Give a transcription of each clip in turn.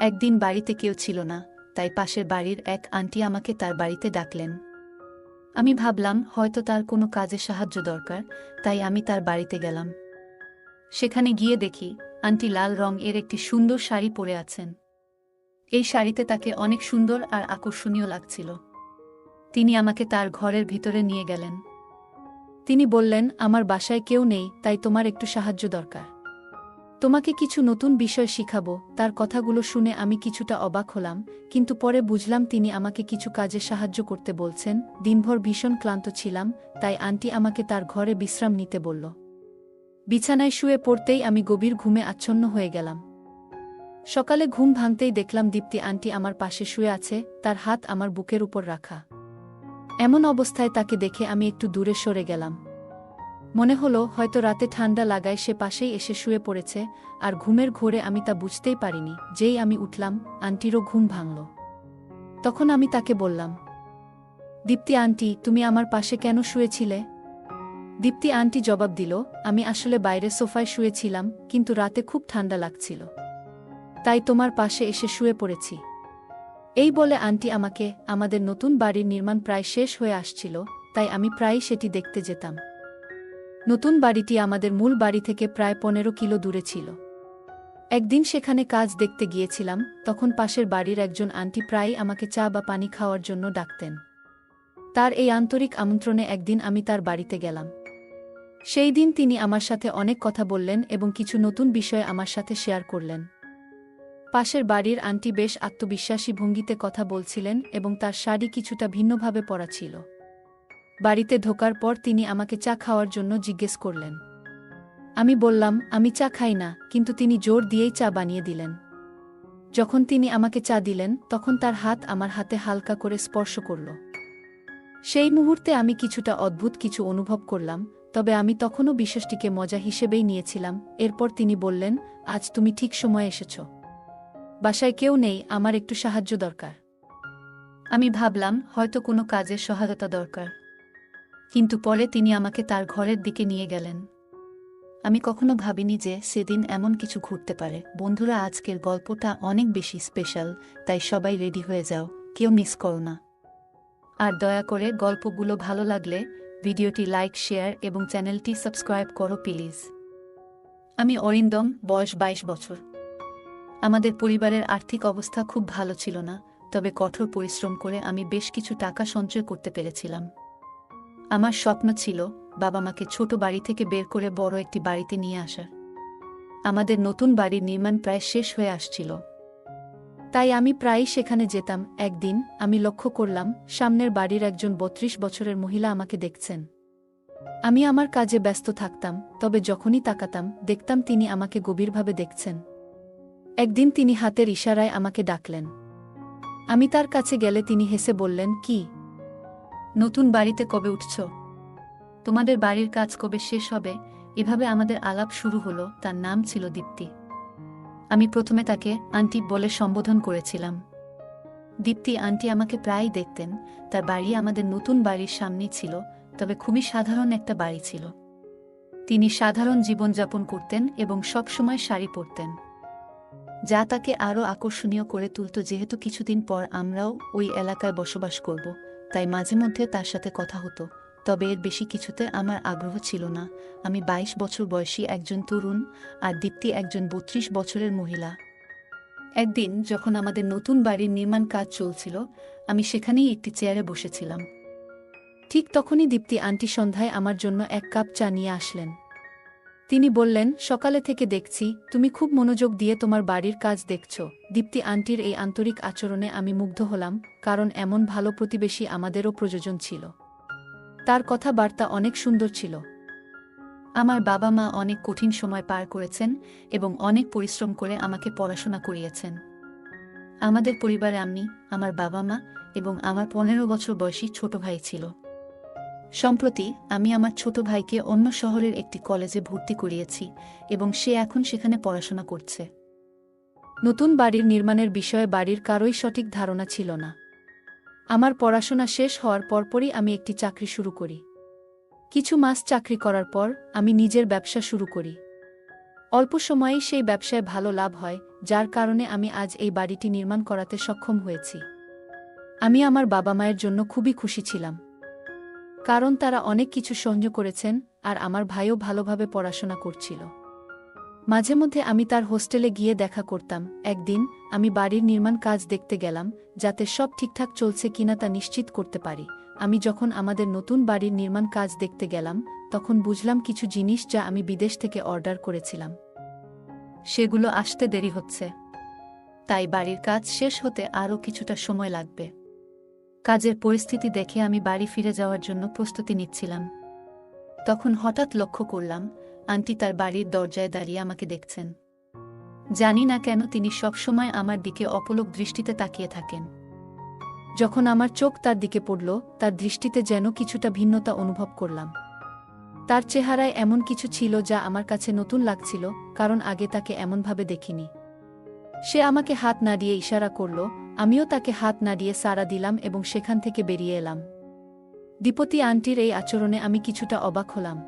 একদিন বাড়িতে কেউ ছিল না, তাই পাশের বাড়ির এক আন্টি আমাকে তার বাড়িতে ডাকলেন। আমি ভাবলাম হয়তো তার কোনো কাজে সাহায্য দরকার, তাই আমি তার বাড়িতে গেলাম। সেখানে গিয়ে দেখি আন্টি লাল রং এর একটি সুন্দর শাড়ি পরে আছেন। এই শাড়িতে তাকে অনেক সুন্দর আর আকর্ষণীয় লাগছিল। তিনি আমাকে তার ঘরের ভিতরে নিয়ে গেলেন। তিনি বললেন, আমার বাসায় কেউ নেই, তাই তোমার একটু সাহায্য দরকার। তোমাকে কিছু নতুন বিষয় শিখাবো। তার কথাগুলো শুনে আমি কিছুটা অবাক হলাম, কিন্তু পরে বুঝলাম তিনি আমাকে কিছু কাজে সাহায্য করতে বলছেন। দিনভর ভীষণ ক্লান্ত ছিলাম, তাই আন্টি আমাকে তার ঘরে বিশ্রাম নিতে বলল। বিছানায় শুয়ে পড়তেই আমি গভীর ঘুমে আচ্ছন্ন হয়ে গেলাম। সকালে ঘুম ভাঙতেই দেখলাম দীপ্তি আন্টি আমার পাশে শুয়ে আছে, তার হাত আমার বুকের উপর রাখা। এমন অবস্থায় তাকে দেখে আমি একটু দূরে সরে গেলাম। মনে হলো হয়তো রাতে ঠান্ডা লাগায় সে পাশেই এসে শুয়ে পড়েছে, আর ঘুমের ঘোরে আমি তা বুঝতেই পারিনি। যেই আমি উঠলাম, আন্টিরও ঘুম ভাঙল। তখন আমি তাকে বললাম, দীপ্তি আন্টি, তুমি আমার পাশে কেন শুয়েছিলে? দীপ্তি আন্টি জবাব দিল, আমি আসলে বাইরে সোফায় শুয়েছিলাম, কিন্তু রাতে খুব ঠান্ডা লাগছিল, তাই তোমার পাশে এসে শুয়ে পড়েছি। এই বলে আন্টি আমাকে, আমাদের নতুন বাড়ির নির্মাণ প্রায় শেষ হয়ে আসছিল, তাই আমি প্রায়ই সেটি দেখতে যেতাম। নতুন বাড়িটি আমাদের মূল বাড়ি থেকে প্রায় 15 কিলো দূরে ছিল। একদিন সেখানে কাজ দেখতে গিয়েছিলাম, তখন পাশের বাড়ির একজন আন্টি প্রায়ই আমাকে চা বা পানি খাওয়ার জন্য ডাকতেন। তার এই আন্তরিক আমন্ত্রণে একদিন আমি তার বাড়িতে গেলাম। সেই দিন তিনি আমার সাথে অনেক কথা বললেন এবং কিছু নতুন বিষয় আমার সাথে শেয়ার করলেন। পাশের বাড়ির আন্টি বেশ আত্মবিশ্বাসী ভঙ্গিতে কথা বলছিলেন এবং তার শাড়ি কিছুটা ভিন্নভাবে পরা ছিল। বাড়িতে ঢোকার পর তিনি আমাকে চা খাওয়ার জন্য জিজ্ঞেস করলেন। আমি বললাম, আমি চা খাই না, কিন্তু তিনি জোর দিয়েই চা বানিয়ে দিলেন। যখন তিনি আমাকে চা দিলেন, তখন তার হাত আমার হাতে হালকা করে স্পর্শ করল। সেই মুহূর্তে আমি কিছুটা অদ্ভুত কিছু অনুভব করলাম, তবে আমি তখনও বিষয়টিকে মজা হিসেবেই নিয়েছিলাম। এরপর তিনি বললেন, আজ তুমি ঠিক সময়ে এসেছ। বাসায় কেউ নেই, আমার একটু সাহায্য দরকার। আমি ভাবলাম হয়তো কোনো কাজের সহায়তা দরকার, কিন্তু পরে তিনি আমাকে তার ঘরের দিকে নিয়ে গেলেন। আমি কখনো ভাবিনি যে সেদিন এমন কিছু ঘটতে পারে। বন্ধুরা, আজকের গল্পটা অনেক বেশি স্পেশাল, তাই সবাই রেডি হয়ে যাও, কেউ মিস করো না। আর দয়া করে গল্পগুলো ভালো লাগলে ভিডিওটি লাইক, শেয়ার এবং চ্যানেলটি সাবস্ক্রাইব করো প্লিজ। আমি অরিন্দম, বয়স 22 বছর। আমাদের পরিবারের আর্থিক অবস্থা খুব ভালো ছিল না, তবে কঠোর পরিশ্রম করে আমি বেশ কিছু টাকা সঞ্চয় করতে পেরেছিলাম। আমার স্বপ্ন ছিল বাবা মাকে ছোট বাড়ি থেকে বের করে বড় একটি বাড়িতে নিয়ে আসার। আমাদের নতুন বাড়ির নির্মাণ প্রায় শেষ হয়ে আসছিল, তাই আমি প্রায়ই সেখানে যেতাম। একদিন আমি লক্ষ্য করলাম সামনের বাড়ির একজন 32 বছরের মহিলা আমাকে দেখছেন। আমি আমার কাজে ব্যস্ত থাকতাম, তবে যখনই তাকাতাম দেখতাম তিনি আমাকে গভীরভাবে দেখছেন। একদিন তিনি হাতের ইশারায় আমাকে ডাকলেন। আমি তার কাছে গেলে তিনি হেসে বললেন, কি, নতুন বাড়িতে কবে উঠছ? তোমাদের বাড়ির কাজ কবে শেষ হবে? এভাবে আমাদের আলাপ শুরু হলো। তার নাম ছিল দীপ্তি। আমি প্রথমে তাকে আন্টি বলে সম্বোধন করেছিলাম। দীপ্তি আন্টি আমাকে প্রায়ই দেখতেন। তার বাড়ি আমাদের নতুন বাড়ির সামনেই ছিল, তবে খুবই সাধারণ একটা বাড়ি ছিল। তিনি সাধারণ জীবনযাপন করতেন এবং সবসময় শাড়ি পরতেন, যা তাকে আরও আকর্ষণীয় করে তুলত। যেহেতু কিছুদিন পর আমরাও ওই এলাকায় বসবাস করব, তাই মাঝে মধ্যে তার সাথে কথা হতো, তবে এর বেশি কিছুতে আমার আগ্রহ ছিল না। আমি 22 বছর বয়সী একজন তরুণ, আর দীপ্তি একজন 32 বছরের মহিলা। একদিন যখন আমাদের নতুন বাড়ির নির্মাণ কাজ চলছিল, আমি সেখানেই একটি চেয়ারে বসেছিলাম। ঠিক তখনই দীপ্তি আন্টি সন্ধ্যায় আমার জন্য 1 কাপ চা নিয়ে আসলেন। তিনি বললেন, সকালে থেকে দেখছি তুমি খুব মনোযোগ দিয়ে তোমার বাড়ির কাজ দেখছ। দীপ্তি আন্টির এই আন্তরিক আচরণে আমি মুগ্ধ হলাম, কারণ এমন ভালো প্রতিবেশী আমাদেরও প্রয়োজন ছিল। তার কথাবার্তা অনেক সুন্দর ছিল। আমার বাবা মা অনেক কঠিন সময় পার করেছেন এবং অনেক পরিশ্রম করে আমাকে পড়াশোনা করিয়েছেন। আমাদের পরিবারে আমি, আমার বাবা মা এবং আমার 15 বছর বয়সী ছোট ভাই ছিল। সম্প্রতি আমি আমার ছোট ভাইকে অন্য শহরের একটি কলেজে ভর্তি করিয়েছি এবং সে এখন সেখানে পড়াশোনা করছে। নতুন বাড়ির নির্মাণের বিষয়ে বাড়ির কারোই সঠিক ধারণা ছিল না। আমার পড়াশোনা শেষ হওয়ার পরপরই আমি একটি চাকরি শুরু করি। কিছু মাস চাকরি করার পর আমি নিজের ব্যবসা শুরু করি। অল্প সময়েই সেই ব্যবসায় ভালো লাভ হয়, যার কারণে আমি আজ এই বাড়িটি নির্মাণ করাতে সক্ষম হয়েছি। আমি আমার বাবা মায়ের জন্য খুবই খুশি ছিলাম, কারণ তারা অনেক কিছু সহ্য করেছেন আর আমার ভাইও ভালোভাবে পড়াশোনা করছিল। মাঝে মধ্যে আমি তার হোস্টেলে গিয়ে দেখা করতাম। একদিন আমি বাড়ির নির্মাণ কাজ দেখতে গেলাম, যাতে সব ঠিকঠাক চলছে কিনা তা নিশ্চিত করতে পারি। আমি যখন আমাদের নতুন বাড়ির নির্মাণ কাজ দেখতে গেলাম, তখন বুঝলাম কিছু জিনিস যা আমি বিদেশ থেকে অর্ডার করেছিলাম সেগুলো আসতে দেরি হচ্ছে, তাই বাড়ির কাজ শেষ হতে আরও কিছুটা সময় লাগবে। কাজের পরিস্থিতি দেখে আমি বাড়ি ফিরে যাওয়ার জন্য প্রস্তুতি নিচ্ছিলাম। তখন হঠাৎ লক্ষ্য করলাম আন্টি তার বাড়ির দরজায় দাঁড়িয়ে আমাকে দেখছেন। জানি না কেন তিনি সবসময় আমার দিকে অপলক দৃষ্টিতে তাকিয়ে থাকেন। যখন আমার চোখ তার দিকে পড়ল, তার দৃষ্টিতে যেন কিছুটা ভিন্নতা অনুভব করলাম। তার চেহারায় এমন কিছু ছিল যা আমার কাছে নতুন লাগছিল, কারণ আগে তাকে এমনভাবে দেখিনি। সে আমাকে হাত নাড়িয়ে ইশারা করল, আমিও তাকে হাত নাড়িয়ে সাড়া দিলাম এবং সেখান থেকে বেরিয়ে এলাম। দীপতি আন্টির এই আচরণে আমি কিছুটা অবাক হলাম,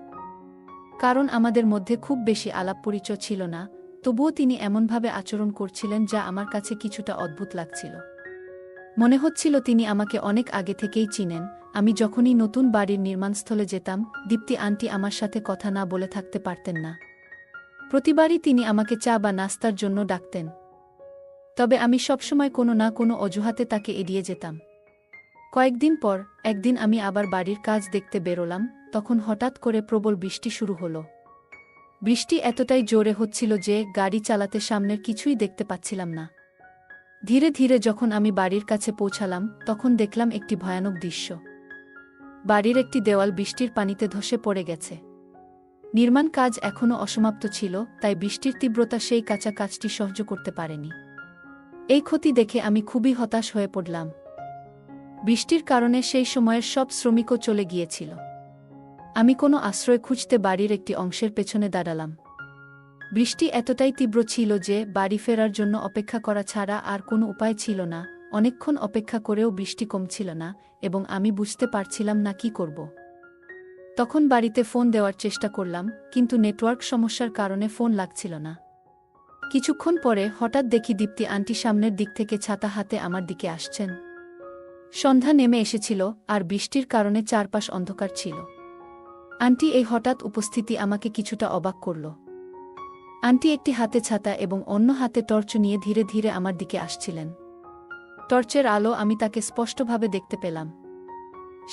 কারণ আমাদের মধ্যে খুব বেশি আলাপ পরিচয় ছিল না, তবুও তিনি এমনভাবে আচরণ করছিলেন যা আমার কাছে কিছুটা অদ্ভুত লাগছিল। মনে হচ্ছিল তিনি আমাকে অনেক আগে থেকেই চিনেন। আমি যখনই নতুন বাড়ির নির্মাণস্থলে যেতাম, দীপ্তি আন্টি আমার সাথে কথা না বলে থাকতে পারতেন না। প্রতিবারই তিনি আমাকে চা বা নাস্তার জন্য ডাকতেন, তবে আমি সবসময় কোনো না কোনো অজুহাতে তাকে এড়িয়ে যেতাম। কয়েকদিন পর একদিন আমি আবার বাড়ির কাজ দেখতে বেরোলাম, তখন হঠাৎ করে প্রবল বৃষ্টি শুরু হলো। বৃষ্টি এতটাই জোরে হচ্ছিল যে গাড়ি চালাতে সামনের কিছুই দেখতে পাচ্ছিলাম না। ধীরে ধীরে যখন আমি বাড়ির কাছে পৌঁছালাম, তখন দেখলাম একটি ভয়ানক দৃশ্য। বাড়ির একটি দেওয়াল বৃষ্টির পানিতে ধসে পড়ে গেছে। নির্মাণ কাজ এখনও অসমাপ্ত ছিল, তাই বৃষ্টির তীব্রতা সেই কাঁচা কাজটি সহ্য করতে পারেনি। এই ক্ষতি দেখে আমি খুবই হতাশ হয়ে পড়লাম। বৃষ্টির কারণে সেই সময়ের সব শ্রমিকও চলে গিয়েছিল। আমি কোনো আশ্রয় খুঁজতে বাড়ির একটি অংশের পেছনে দাঁড়ালাম। বৃষ্টি এতটাই তীব্র ছিল যে বাড়ি ফেরার জন্য অপেক্ষা করা ছাড়া আর কোনো উপায় ছিল না। অনেকক্ষণ অপেক্ষা করেও বৃষ্টি কমছিল না এবং আমি বুঝতে পারছিলাম না কি করব। তখন বাড়িতে ফোন দেওয়ার চেষ্টা করলাম, কিন্তু নেটওয়ার্ক সমস্যার কারণে ফোন লাগছিল না। কিছুক্ষণ পরে হঠাৎ দেখি দীপ্তি আন্টি সামনের দিক থেকে ছাতা হাতে আমার দিকে আসছেন। সন্ধ্যা নেমে এসেছিল আর বৃষ্টির কারণে চারপাশ অন্ধকার ছিল। আন্টি এই হঠাৎ উপস্থিতি আমাকে কিছুটা অবাক করল। আন্টি একটি হাতে ছাতা এবং অন্য হাতে টর্চ নিয়ে ধীরে ধীরে আমার দিকে আসছিলেন। টর্চের আলো আমি তাকে স্পষ্টভাবে দেখতে পেলাম।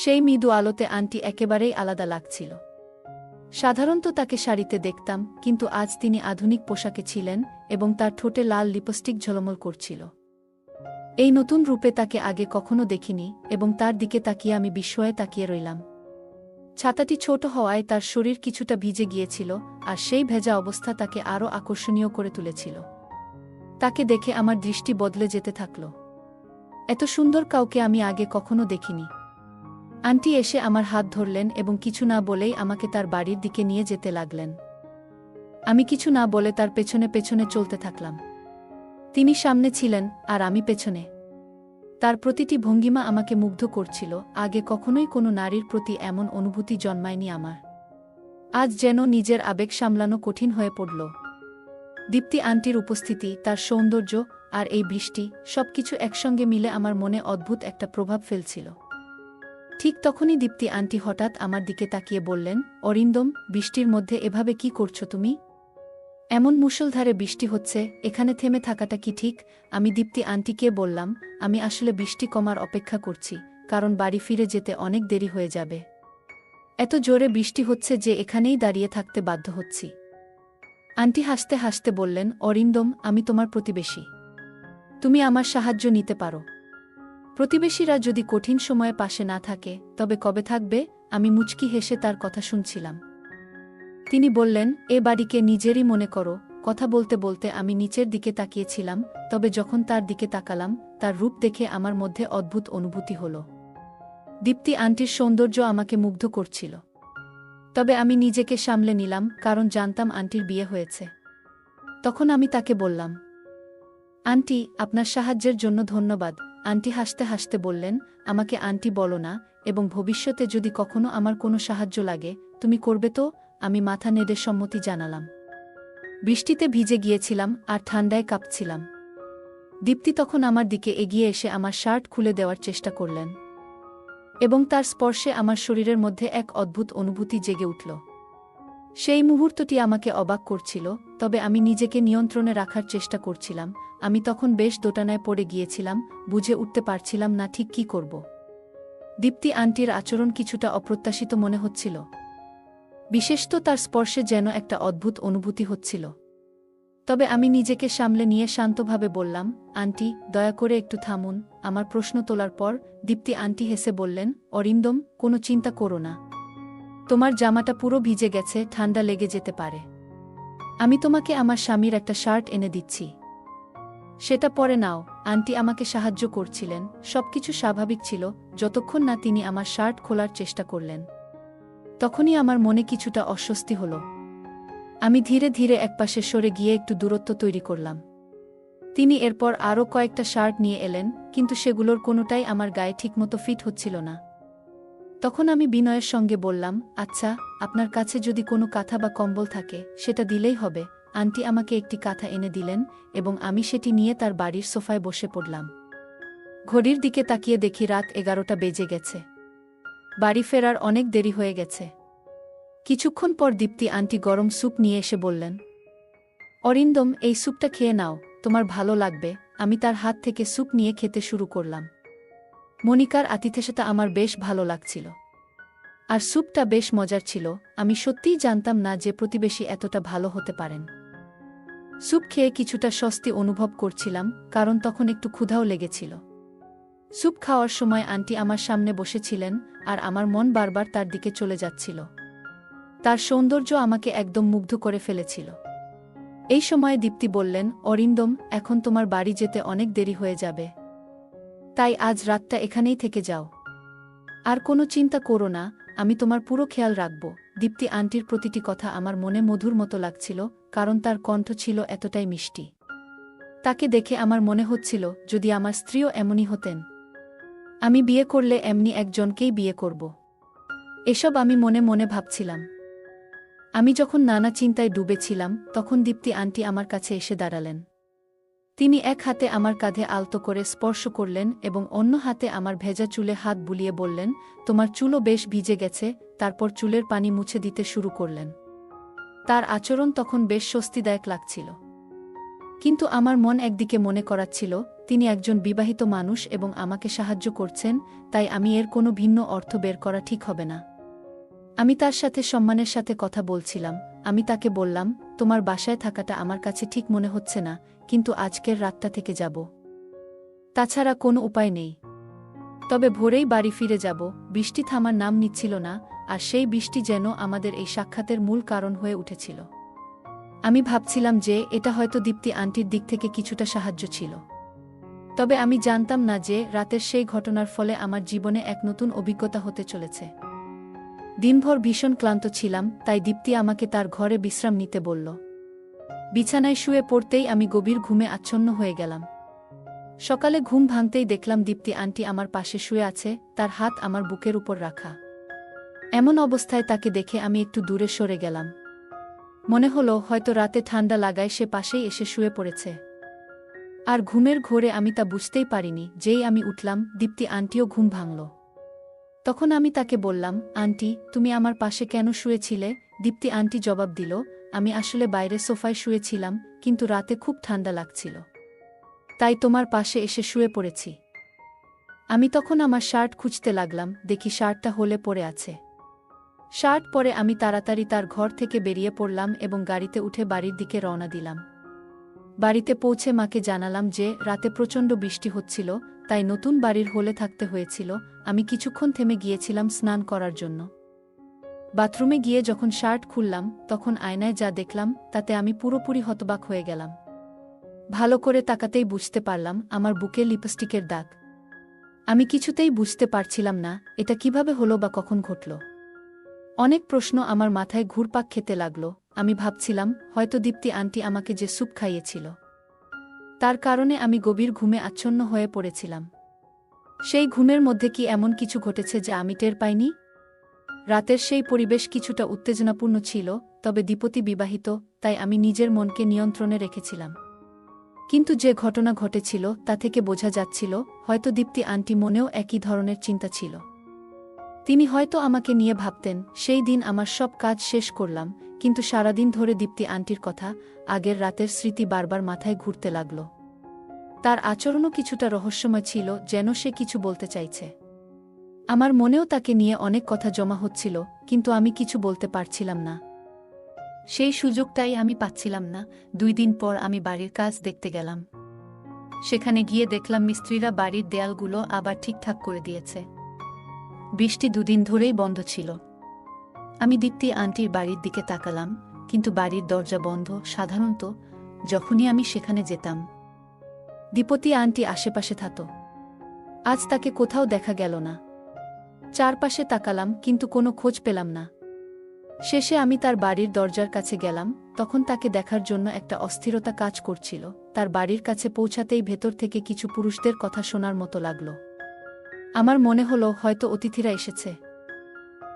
সেই মৃদু আলোতে আন্টি একেবারেই আলাদা লাগছিল। সাধারণত তাকে শাড়িতে দেখতাম, কিন্তু আজ তিনি আধুনিক পোশাকে ছিলেন এবং তার ঠোঁটে লাল লিপস্টিক ঝলমল করছিল। এই নতুন রূপে তাকে আগে কখনো দেখিনি এবং তার দিকে তাকিয়ে আমি বিস্ময়ে তাকিয়ে রইলাম। ছাতাটি ছোট হওয়ায় তার শরীর কিছুটা ভিজে গিয়েছিল, আর সেই ভেজা অবস্থা তাকে আরও আকর্ষণীয় করে তুলেছিল। তাকে দেখে আমার দৃষ্টি বদলে যেতে থাকল। এত সুন্দর কাউকে আমি আগে কখনো দেখিনি। আন্টি এসে আমার হাত ধরলেন এবং কিছু না বলেই আমাকে তার বাড়ির দিকে নিয়ে যেতে লাগলেন। আমি কিছু না বলে তার পেছনে পেছনে চলতে থাকলাম। তিনি সামনে ছিলেন আর আমি পেছনে। তার প্রতিটি ভঙ্গিমা আমাকে মুগ্ধ করছিল। আগে কখনোই কোনো নারীর প্রতি এমন অনুভূতি জন্মায়নি আমার। আজ যেন নিজের আবেগ সামলানো কঠিন হয়ে পড়ল। দীপ্তি আন্টির উপস্থিতি, তার সৌন্দর্য আর এই বৃষ্টি, সবকিছু একসঙ্গে মিলে আমার মনে অদ্ভুত একটা প্রভাব ফেলছিল। ঠিক তখনই দীপ্তি আন্টি হঠাৎ আমার দিকে তাকিয়ে বললেন, অরিন্দম, বৃষ্টির মধ্যে এভাবে কি করছো তুমি? এমন মুষলধারে বৃষ্টি হচ্ছে, এখানে থেমে থাকাটা কি ঠিক? আমি দীপ্তি আন্টিকে বললাম, আমি আসলে বৃষ্টি কমার অপেক্ষা করছি, কারণ বাড়ি ফিরে যেতে অনেক দেরি হয়ে যাবে। এত জোরে বৃষ্টি হচ্ছে যে এখানেই দাঁড়িয়ে থাকতে বাধ্য হচ্ছি। আন্টি হাসতে হাসতে বললেন, অরিন্দম, আমি তোমার প্রতিবেশী। তুমি আমার সাহায্য নিতে পারো। প্রতিবেশীরা যদি কঠিন সময়ে পাশে না থাকে, তবে কবে থাকবে? আমি মুচকি হেসে তার কথা শুনছিলাম। তিনি বললেন, এ বাড়িকে নিজেরই মনে করো। কথা বলতে বলতে আমি নিচের দিকে তাকিয়েছিলাম, তবে যখন তার দিকে তাকালাম, তার রূপ দেখে আমার মধ্যে অদ্ভুত অনুভূতি হল। দীপ্তি আন্টির সৌন্দর্য আমাকে মুগ্ধ করছিল। তবে আমি নিজেকে সামলে নিলাম, কারণ জানতাম আন্টির বিয়ে হয়েছে। তখন আমি তাকে বললাম, আন্টি, আপনার সাহায্যের জন্য ধন্যবাদ। আন্টি হাসতে হাসতে বললেন, আমাকে আন্টি বলো না, এবং ভবিষ্যতে যদি কখনো আমার কোনো সাহায্য লাগে, তুমি করবে তো? আমি মাথা নেড়ে সম্মতি জানালাম। বৃষ্টিতে ভিজে গিয়েছিলাম আর ঠান্ডায় কাঁপছিলাম। দীপ্তি তখন আমার দিকে এগিয়ে এসে আমার শার্ট খুলে দেওয়ার চেষ্টা করলেন এবং তার স্পর্শে আমার শরীরের মধ্যে এক অদ্ভুত অনুভূতি জেগে উঠল। সেই মুহূর্তটি আমাকে অবাক করছিল, তবে আমি নিজেকে নিয়ন্ত্রণে রাখার চেষ্টা করছিলাম। আমি তখন বেশ দোটানায় পড়ে গিয়েছিলাম, বুঝে উঠতে পারছিলাম না ঠিক কী করব। দীপ্তি আন্টির আচরণ কিছুটা অপ্রত্যাশিত মনে হচ্ছিল, বিশেষত তার স্পর্শে যেন একটা অদ্ভুত অনুভূতি হচ্ছিল। তবে আমি নিজেকে সামলে নিয়ে শান্তভাবে বললাম, আন্টি, দয়া করে একটু থামুন। আমার প্রশ্ন তোলার পর দীপ্তি আন্টি হেসে বললেন, অরিন্দম, কোনো চিন্তা করো না। তোমার জামাটা পুরো ভিজে গেছে, ঠান্ডা লেগে যেতে পারে। আমি তোমাকে আমার স্বামীর একটা শার্ট এনে দিচ্ছি, সেটা পরে নাও। আন্টি আমাকে সাহায্য করছিলেন, সবকিছু স্বাভাবিক ছিল যতক্ষণ না তিনি আমার শার্ট খোলার চেষ্টা করলেন। তখনই আমার মনে কিছুটা অস্বস্তি হল। আমি ধীরে ধীরে একপাশে সরে গিয়ে একটু দূরত্ব তৈরি করলাম। তিনি এরপর আরও কয়েকটা শার্ট নিয়ে এলেন, কিন্তু সেগুলোর কোনোটাই আমার গায়ে ঠিকমতো ফিট হচ্ছিল না। তখন আমি বিনয়ের সঙ্গে বললাম, আচ্ছা, আপনার কাছে যদি কোনো কাঁথা বা কম্বল থাকে সেটা দিলেই হবে। আন্টি আমাকে একটি কাঁথা এনে দিলেন এবং আমি সেটি নিয়ে তার বাড়ির সোফায় বসে পড়লাম। ঘড়ির দিকে তাকিয়ে দেখি রাত 11টা বেজে গেছে। বাড়ি ফেরার অনেক দেরি হয়ে গেছে। কিছুক্ষণ পর দীপ্তি আন্টি গরম স্যুপ নিয়ে এসে বললেন, অরিন্দম, এই স্যুপটা খেয়ে নাও, তোমার ভালো লাগবে। আমি তার হাত থেকে স্যুপ নিয়ে খেতে শুরু করলাম। মনিকার আতিথেয়তা আমার বেশ ভালো লাগছিল, আর স্যুপটা বেশ মজার ছিল। আমি সত্যিই জানতাম না যে প্রতিবেশী এতটা ভালো হতে পারেন। স্যুপ খেয়ে কিছুটা স্বস্তি অনুভব করছিলাম, কারণ তখন একটু ক্ষুধাও লেগেছিল। স্যুপ খাওয়ার সময় আন্টি আমার সামনে বসেছিলেন, আর আমার মন বারবার তার দিকে চলে যাচ্ছিল। তার সৌন্দর্য আমাকে একদম মুগ্ধ করে ফেলেছিল। এই সময়ে দীপ্তি বললেন, অরিন্দম, এখন তোমার বাড়ি যেতে অনেক দেরি হয়ে যাবে, তাই আজ রাতটা এখানেই থেকে যাও। আর কোনো চিন্তা করো না, আমি তোমার পুরো খেয়াল রাখব। দীপ্তি আন্টির প্রতিটি কথা আমার মনে মধুর মতো লাগছিল, কারণ তার কণ্ঠ ছিল এতটাই মিষ্টি। তাকে দেখে আমার মনে হচ্ছিল, যদি আমার স্ত্রীও এমনই হতেন। আমি বিয়ে করলে এমনি একজনকেই বিয়ে করব। এসব আমি মনে মনে ভাবছিলাম। আমি যখন নানা চিন্তায় ডুবেছিলাম, তখন দীপ্তি আন্টি আমার কাছে এসে দাঁড়ালেন। তিনি এক হাতে আমার কাঁধে আলতো করে স্পর্শ করলেন এবং অন্য হাতে আমার ভেজা চুলে হাত বুলিয়ে বললেন, তোমার চুলও বেশ ভিজে গেছে। তারপর চুলের পানি মুছে দিতে শুরু করলেন। তার আচরণ তখন বেশ স্বস্তিদায়ক লাগছিল, কিন্তু আমার মন একদিকে মনে করাচ্ছিল, তিনি একজন বিবাহিত মানুষ এবং আমাকে সাহায্য করছেন, তাই আমি এর কোনো ভিন্ন অর্থ বের করা ঠিক হবে না। আমি তার সাথে সম্মানের সাথে কথা বলছিলাম। আমি তাকে বললাম, তোমার বাসায় থাকাটা আমার কাছে ঠিক মনে হচ্ছে না, কিন্তু আজকের রাতটা থেকে যাব। তাছাড়া কোনো উপায় নেই। তবে ভোরেই বাড়ি ফিরে যাব। বৃষ্টি থামার নাম নিচ্ছিল না, আর সেই বৃষ্টি যেন আমাদের এই সাক্ষাতের মূল কারণ হয়ে উঠেছিল। আমি ভাবছিলাম যে এটা হয়তো দীপ্তি আন্টির দিক থেকে কিছুটা সাহায্য ছিল। তবে আমি জানতাম না যে রাতের সেই ঘটনার ফলে আমার জীবনে এক নতুন অভিজ্ঞতা হতে চলেছে। দিনভর ভীষণ ক্লান্ত ছিলাম, তাই দীপ্তি আমাকে তার ঘরে বিশ্রাম নিতে বলল। বিছানায় শুয়ে পড়তেই আমি গভীর ঘুমে আচ্ছন্ন হয়ে গেলাম। সকালে ঘুম ভাঙতেই দেখলাম দীপ্তি আন্টি আমার পাশে শুয়ে আছে, তার হাত আমার বুকের উপর রাখা। এমন অবস্থায় তাকে দেখে আমি একটু দূরে সরে গেলাম। মনে হলো হয়তো রাতে ঠান্ডা লাগায় সে পাশেই এসে শুয়ে পড়েছে। আর ঘুমের ঘোরে আমি তা বুঝতেই পারিনি। যেই আমি উঠলাম, দীপ্তি আন্টিও ঘুম ভাঙল। তখন আমি তাকে বললাম, আন্টি, তুমি আমার পাশে কেন শুয়েছিলে? দীপ্তি আন্টি জবাব দিল, আমি আসলে বাইরে সোফায় শুয়েছিলাম, কিন্তু রাতে খুব ঠান্ডা লাগছিল, তাই তোমার পাশে এসে শুয়ে পড়েছি। আমি তখন আমার শার্ট খুঁজতে লাগলাম, দেখি শার্টটা হলে পড়ে আছে। শার্ট পরে আমি তাড়াতাড়ি তার ঘর থেকে বেরিয়ে পড়লাম এবং গাড়িতে উঠে বাড়ির দিকে রওনা দিলাম। বাড়িতে পৌঁছে মাকে জানালাম যে রাতে প্রচণ্ড বৃষ্টি হচ্ছিল, তাই নতুন বাড়ির হলে থাকতে হয়েছিল। আমি কিছুক্ষণ থেমে গিয়েছিলাম স্নান করার জন্য। বাথরুমে গিয়ে যখন শার্ট খুললাম, তখন আয়নায় যা দেখলাম তাতে আমি পুরোপুরি হতবাক হয়ে গেলাম। ভালো করে তাকাতেই বুঝতে পারলাম আমার বুকে লিপস্টিকের দাগ। আমি কিছুতেই বুঝতে পারছিলাম না এটা কিভাবে হলো বা কখন ঘটল। অনেক প্রশ্ন আমার মাথায় ঘুরপাক খেতে লাগল। আমি ভাবছিলাম, হয়তো দীপ্তি আন্টি আমাকে যে স্যুপ খাইয়েছিল, তার কারণে আমি গভীর ঘুমে আচ্ছন্ন হয়ে পড়েছিলাম। সেই ঘুমের মধ্যে কি এমন কিছু ঘটেছে যা আমি টের পাইনি? রাতের সেই পরিবেশ কিছুটা উত্তেজনাপূর্ণ ছিল, তবে দীপতি বিবাহিত, তাই আমি নিজের মনকে নিয়ন্ত্রণে রেখেছিলাম। কিন্তু যে ঘটনা ঘটেছিল তা থেকে বোঝা যাচ্ছিল হয়তো দীপ্তি আন্টি মনেও একই ধরনের চিন্তা ছিল। তিনি হয়তো আমাকে নিয়ে ভাবতেন। সেই দিন আমার সব কাজ শেষ করলাম, কিন্তু সারাদিন ধরে দীপ্তি আন্টির কথা, আগের রাতের স্মৃতি বারবার মাথায় ঘুরতে লাগল। তার আচরণও কিছুটা রহস্যময় ছিল, যেন সে কিছু বলতে চাইছে। আমার মনেও তাকে নিয়ে অনেক কথা জমা হচ্ছিল, কিন্তু আমি কিছু বলতে পারছিলাম না। সেই সুযোগটাই আমি পাচ্ছিলাম না। 2 দিন পর আমি বাড়ির কাজ দেখতে গেলাম। সেখানে গিয়ে দেখলাম মিস্ত্রিরা বাড়ির দেয়ালগুলো আবার ঠিকঠাক করে দিয়েছে। বৃষ্টি 2 দিন ধরেই বন্ধ ছিল। আমি দীপ্তি আন্টির বাড়ির দিকে তাকালাম, কিন্তু বাড়ির দরজা বন্ধ। সাধারণত যখনই আমি সেখানে যেতাম, দীপতি আন্টি আশেপাশে থাকত। আজ তাকে কোথাও দেখা গেল না। চারপাশে তাকালাম, কিন্তু কোনো খোঁজ পেলাম না। শেষে আমি তার বাড়ির দরজার কাছে গেলাম। তখন তাকে দেখার জন্য একটা অস্থিরতা কাজ করছিল। তার বাড়ির কাছে পৌঁছাতেই ভেতর থেকে কিছু পুরুষদের কথা শোনার মতো লাগল। আমার মনে হলো হয়তো অতিথিরা এসেছে।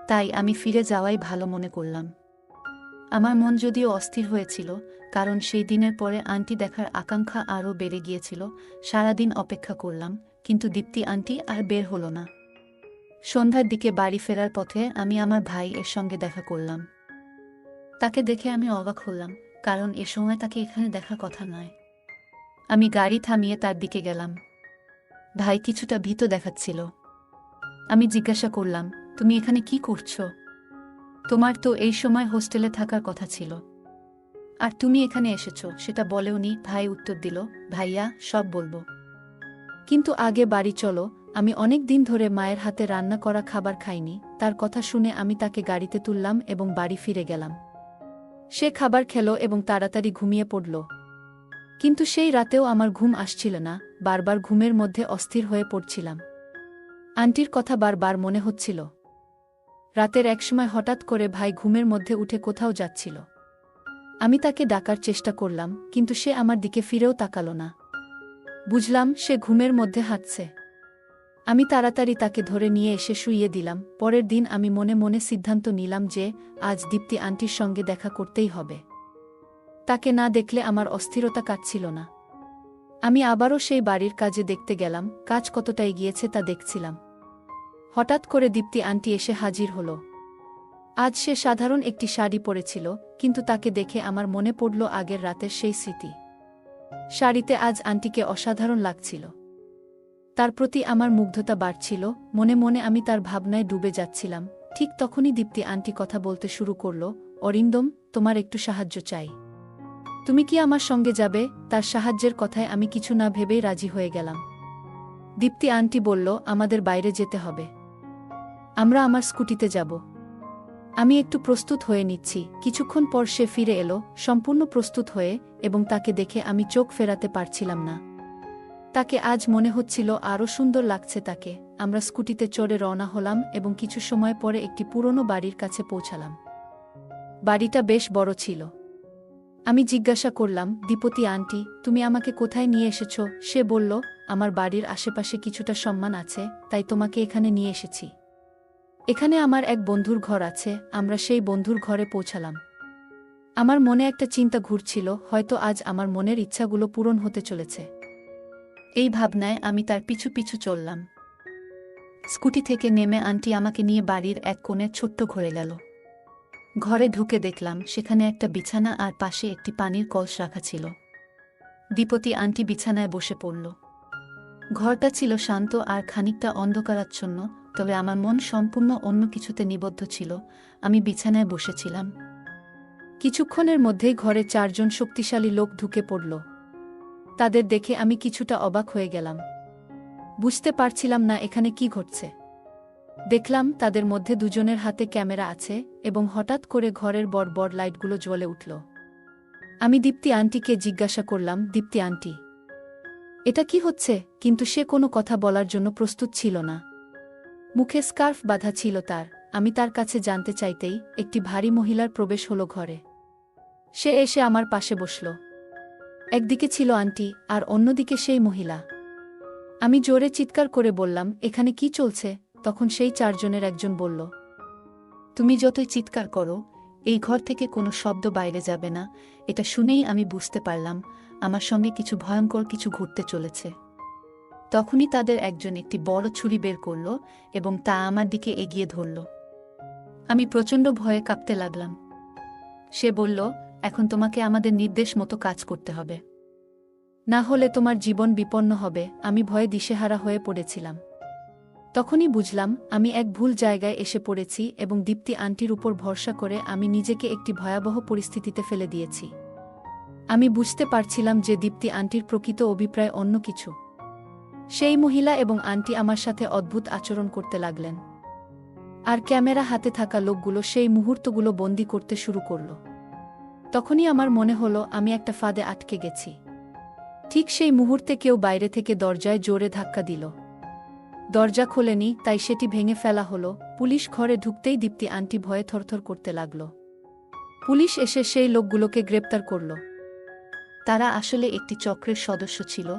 তাই আমি ফিরে যাওয়াই ভালো মনে করলাম। আমার মন যদিও অস্থির হয়েছিল, কারণ সেই দিনের পরে আন্টি দেখার আকাঙ্ক্ষা আরও বেড়ে গিয়েছিল। সারাদিন অপেক্ষা করলাম, কিন্তু দীপ্তি আন্টি আর বের হলো না। সন্ধ্যার দিকে বাড়ি ফেরার পথে আমি আমার ভাই এর সঙ্গে দেখা করলাম। তাকে দেখে আমি অবাক হলাম, কারণ এ সময় তাকে এখানে দেখার কথা নয়। আমি গাড়ি থামিয়ে তার দিকে গেলাম। ভাই কিছুটা ভীত দেখাচ্ছিল। আমি জিজ্ঞাসা করলাম, তুমি এখানে কি করছো? তোমার তো এই সময় হোস্টেলে থাকার কথা ছিল, আর তুমি এখানে এসেছো সেটা বলেওনি। ভাই উত্তর দিল, ভাইয়া, সব বলবো, কিন্তু আগে বাড়ি চলো। আমি অনেক দিন ধরে মায়ের হাতে রান্না করা খাবার খাইনি। তার কথা শুনে আমি তাকে গাড়িতে তুললাম এবং বাড়ি ফিরে গেলাম। সে খাবার খেলো এবং তাড়াতাড়ি ঘুমিয়ে পড়ল। কিন্তু সেই রাতেও আমার ঘুম আসছিল না। বারবার ঘুমের মধ্যে অস্থির হয়ে পড়ছিলাম। আন্টির কথা বারবার মনে হচ্ছিল। রাতের একসময় হঠাৎ করে ভাই ঘুমের মধ্যে উঠে কোথাও যাচ্ছিল। আমি তাকে ডাকার চেষ্টা করলাম, কিন্তু সে আমার দিকে ফিরেও তাকালো না। বুঝলাম সে ঘুমের মধ্যে হাঁটছে। আমি তাড়াতাড়ি তাকে ধরে নিয়ে এসে শুইয়ে দিলাম। পরের দিন আমি মনে মনে সিদ্ধান্ত নিলাম যে আজ দীপ্তি আন্টির সঙ্গে দেখা করতেই হবে। তাকে না দেখলে আমার অস্থিরতা কাটছিল না। আমি আবারও সেই বাড়ির কাজে দেখতে গেলাম। কাজ কতটা এগিয়েছে তা দেখছিলাম। হঠাৎ করে দীপ্তি আন্টি এসে হাজির হল। আজ সে সাধারণ একটি শাড়ি পরেছিল, কিন্তু তাকে দেখে আমার মনে পড়ল আগের রাতের সেই স্মৃতি। শাড়িতে আজ আন্টিকে অসাধারণ লাগছিল। তার প্রতি আমার মুগ্ধতা বাড়ছিল। মনে মনে আমি তার ভাবনায় ডুবে যাচ্ছিলাম। ঠিক তখনই দীপ্তি আন্টি কথা বলতে শুরু করল, অরিন্দম, তোমার একটু সাহায্য চাই। তুমি কি আমার সঙ্গে যাবে? তার সাহায্যের কথায় আমি কিছু না ভেবেই রাজি হয়ে গেলাম। দীপ্তি আন্টি বলল, আমাদের বাইরে যেতে হবে। আমরা আমার স্কুটিতে যাব। আমি একটু প্রস্তুত হয়ে নিচ্ছি। কিছুক্ষণ পর সে ফিরে এলো, সম্পূর্ণ প্রস্তুত হয়ে, এবং তাকে দেখে আমি চোখ ফেরাতে পারছিলাম না। তাকে আজ মনে হচ্ছিল আরও সুন্দর লাগছে তাকে। আমরা স্কুটিতে চড়ে রওনা হলাম এবং কিছু সময় পরে একটি পুরনো বাড়ির কাছে পৌঁছালাম। বাড়িটা বেশ বড় ছিল। আমি জিজ্ঞাসা করলাম, দীপতি আন্টি, তুমি আমাকে কোথায় নিয়ে এসেছ? সে বলল, আমার বাড়ির আশেপাশে কিছুটা সম্মান আছে, তাই তোমাকে এখানে নিয়ে এসেছি। এখানে আমার এক বন্ধুর ঘর আছে। আমরা সেই বন্ধুর ঘরে পৌঁছালাম। আমার মনে একটা চিন্তা ঘুরছিল, হয়তো আজ আমার মনের ইচ্ছাগুলো পূরণ হতে চলেছে। এই ভাবনায় আমি তার পিছু পিছু চললাম। স্কুটি থেকে নেমে আন্টি আমাকে নিয়ে বাড়ির এক কোণে ছোট্ট ঘরে গেল। ঘরে ঢুকে দেখলাম সেখানে একটা বিছানা আর পাশে একটি পানির কলস রাখা ছিল। দীপতি আন্টি বিছানায় বসে পড়ল। ঘরটা ছিল শান্ত আর খানিকটা অন্ধকারাচ্ছন্ন, তবে আমার মন সম্পূর্ণ অন্য কিছুতে নিবদ্ধ ছিল। আমি বিছানায় বসেছিলাম। কিছুক্ষণের মধ্যেই ঘরে 4 জন শক্তিশালী লোক ঢুকে পড়ল। তাদের দেখে আমি কিছুটা অবাক হয়ে গেলাম। বুঝতে পারছিলাম না এখানে কি ঘটছে। দেখলাম তাদের মধ্যে 2 জনের হাতে ক্যামেরা আছে, এবং হঠাৎ করে ঘরের বড় বড় লাইটগুলো জ্বলে উঠল। আমি দীপ্তি আন্টিকে জিজ্ঞাসা করলাম, দীপ্তি আন্টি, এটা কি হচ্ছে? কিন্তু সে কোনো কথা বলার জন্য প্রস্তুত ছিল না। মুখে স্কার্ফ বাঁধা ছিল তার। আমি তার কাছে জানতে চাইতেই একটি ভারী মহিলার প্রবেশ হলো ঘরে। সে এসে আমার পাশে বসল। একদিকে ছিল আন্টি, আর অন্যদিকে সেই মহিলা। আমি জোরে চিৎকার করে বললাম, এখানে কি চলছে? তখন সেই 4 জনের একজন বলল, তুমি যতই চিৎকার করো, এই ঘর থেকে কোনো শব্দ বাইরে যাবে না। এটা শুনেই আমি বুঝতে পারলাম আমার সঙ্গে কিছু ভয়ঙ্কর কিছু ঘটতে চলেছে। তখনই তাদের একজন একটি বড় ছুরি বের করল এবং তা আমার দিকে এগিয়ে ধরল। আমি প্রচণ্ড ভয়ে কাঁপতে লাগলাম। সে বলল, এখন তোমাকে আমাদের নির্দেশ মতো কাজ করতে হবে, না হলে তোমার জীবন বিপন্ন হবে। আমি ভয়ে দিশেহারা হয়ে পড়েছিলাম। তখনই বুঝলাম আমি এক ভুল জায়গায় এসে পড়েছি এবং দীপ্তি আন্টির উপর ভরসা করে আমি নিজেকে একটি ভয়াবহ পরিস্থিতিতে ফেলে দিয়েছি। আমি বুঝতে পারছিলাম যে দীপ্তি আন্টির প্রকৃত অভিপ্রায় অন্য কিছু। সেই মহিলা এবং আন্টি আমার সাথে অদ্ভুত আচরণ করতে লাগলেন, আর ক্যামেরা হাতে থাকা লোকগুলো সেই মুহূর্তগুলো বন্দি করতে শুরু করল। তখনই আমার মনে হলো আমি একটা ফাঁদে আটকে গেছি। ঠিক সেই মুহূর্তে কেউ বাইরে থেকে দরজায় জোরে ধাক্কা দিল। দরজা খোলেনি, তাই সেটি ভেঙে ফেলা হলো। পুলিশ ঘরে ঢুকতেই দীপ্তি আন্টি ভয়ে থরথর করতে লাগল। পুলিশ এসে সেই লোকগুলোকে গ্রেপ্তার করল। তারা আসলে একটি চক্রের সদস্য ছিল,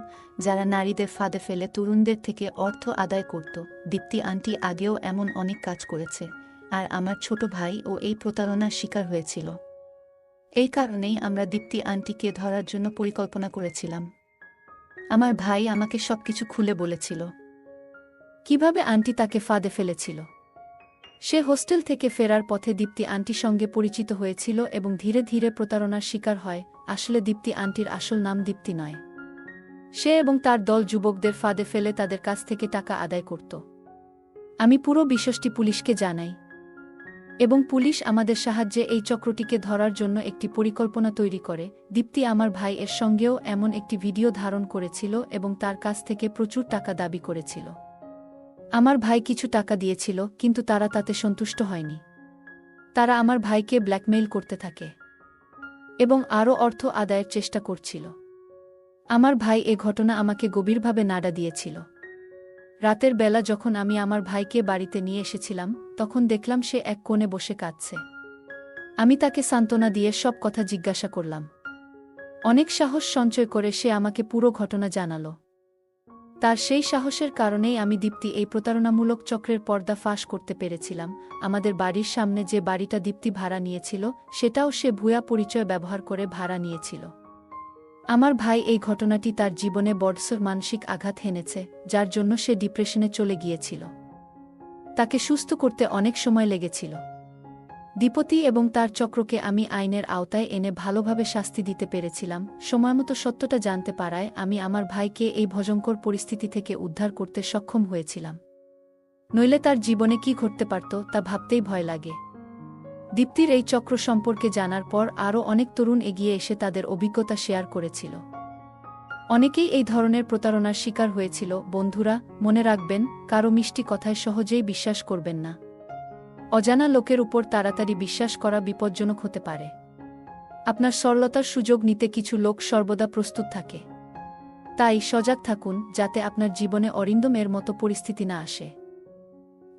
যারা নারীদের ফাঁদে ফেলে তরুণদের থেকে অর্থ আদায় করত। দীপ্তি আন্টি আগেও এমন অনেক কাজ করেছে, আর আমার ছোট ভাই ও এই প্রতারণার শিকার হয়েছিল। এই কারণেই আমরা দীপ্তি আন্টিকে ধরার জন্য পরিকল্পনা করেছিলাম। আমার ভাই আমাকে সবকিছু খুলে বলেছিল, কিভাবে আন্টি তাকে ফাঁদে ফেলেছিল। সে হোস্টেল থেকে ফেরার পথে দীপ্তি আন্টির সঙ্গে পরিচিত হয়েছিল এবং ধীরে ধীরে প্রতারণার শিকার হয়। আসলে দীপ্তি আন্টির আসল নাম দীপ্তি নয়। সে এবং তার দল যুবকদের ফাঁদে ফেলে তাদের কাছ থেকে টাকা আদায় করত। আমি পুরো বিষয়টি পুলিশকে জানাই এবং পুলিশ আমাদের সাহায্যে এই চক্রটিকে ধরার জন্য একটি পরিকল্পনা তৈরি করে। দীপ্তি আমার ভাই এর সঙ্গেও এমন একটি ভিডিও ধারণ করেছিল এবং তার কাছ থেকে প্রচুর টাকা দাবি করেছিল। আমার ভাই কিছু টাকা দিয়েছিল, কিন্তু তারা তাতে সন্তুষ্ট হয়নি। তারা আমার ভাইকে ব্ল্যাকমেইল করতে থাকে এবং আরও অর্থ আদায়ের চেষ্টা করছিল। আমার ভাই এ ঘটনা আমাকে গভীরভাবে নাড়া দিয়েছিল। রাতের বেলা যখন আমি আমার ভাইকে বাড়িতে নিয়ে এসেছিলাম, তখন দেখলাম সে এক কোণে বসে কাঁদছে। আমি তাকে সান্ত্বনা দিয়ে সব কথা জিজ্ঞাসা করলাম। অনেক সাহস সঞ্চয় করে সে আমাকে পুরো ঘটনা জানালো। তার সেই সাহসের কারণেই আমি দীপ্তি এই প্রতারণামূলক চক্রের পর্দা ফাঁস করতে পেরেছিলাম। আমাদের বাড়ির সামনে যে বাড়িটা দীপ্তি ভাড়া নিয়েছিল, সেটাও সে ভুয়া পরিচয় ব্যবহার করে ভাড়া নিয়েছিল। আমার ভাই এই ঘটনাটি তার জীবনে বড়সড় মানসিক আঘাত হেনেছে, যার জন্য সে ডিপ্রেশনে চলে গিয়েছিল। তাকে সুস্থ করতে অনেক সময় লেগেছিল। দীপতি এবং তার চক্রকে আমি আইনের আওতায় এনে ভালোভাবে শাস্তি দিতে পেরেছিলাম। সময়মতো সত্যটা জানতে পারায় আমি আমার ভাইকে এই ভয়ঙ্কর পরিস্থিতি থেকে উদ্ধার করতে সক্ষম হয়েছিলাম। নইলে তার জীবনে কি ঘটতে পারত তা ভাবতেই ভয় লাগে। দীপ্তির এই চক্র সম্পর্কে জানার পর আরও অনেক তরুণ এগিয়ে এসে তাদের অভিজ্ঞতা শেয়ার করেছিল। অনেকেই এই ধরনের প্রতারণার শিকার হয়েছিল। বন্ধুরা, মনে রাখবেন, কারো মিষ্টি কথায় সহজেই বিশ্বাস করবেন না। অজানা লোকের উপর তাড়াতাড়ি বিশ্বাস করা বিপজ্জনক হতে পারে। আপনার সরলতার সুযোগ নিতে কিছু লোক সর্বদা প্রস্তুত থাকে। তাই সজাগ থাকুন, যাতে আপনার জীবনে অরিন্দমের মতো পরিস্থিতি না আসে।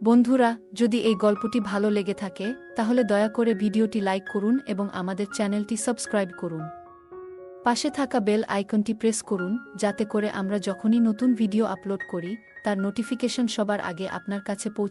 বন্ধুরা, যদি এই গল্পটি ভালো লেগে থাকে, তাহলে দয়া করে ভিডিওটি লাইক করুন এবং আমাদের চ্যানেলটি সাবস্ক্রাইব করুন। পাশে থাকা বেল আইকনটি প্রেস করুন, যাতে করে আমরা যখনই নতুন ভিডিও আপলোড করি, তার নোটিফিকেশন সবার আগে আপনার কাছে পৌঁছে।